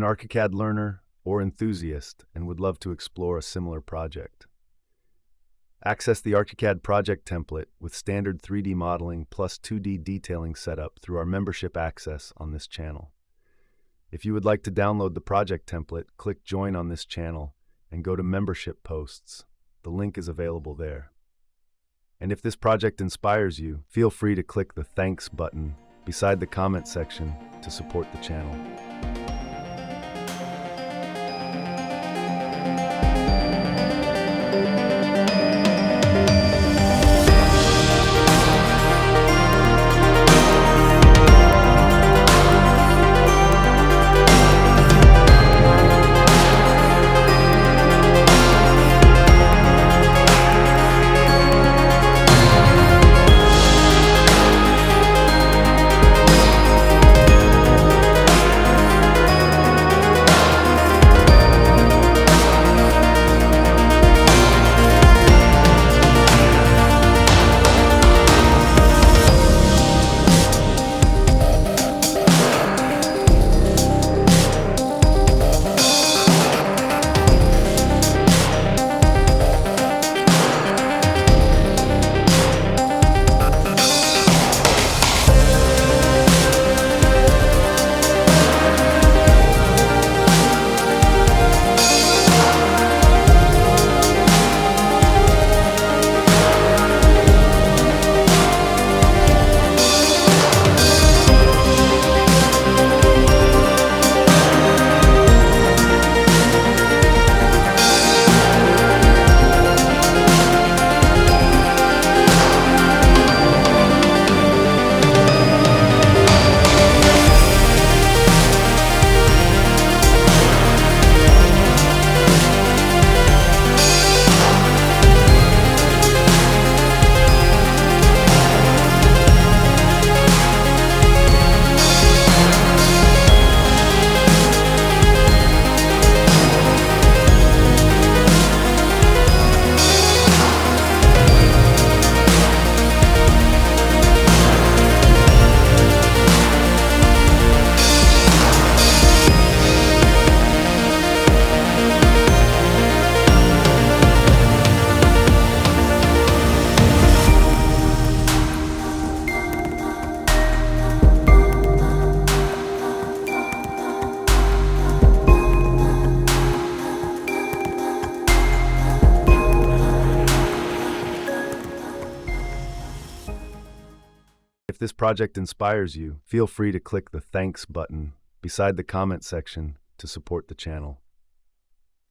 an ArchiCAD learner or enthusiast and would love to explore a similar project? Access the ArchiCAD project template with standard 3D modeling plus 2D detailing setup through our membership access on this channel. If you would like to download the project template, click Join on this channel and go to Membership Posts. The link is available there. And if this project inspires you, feel free to click the Thanks button beside the comment section to support the channel. If this project inspires you, feel free to click the Thanks button beside the comment section to support the channel.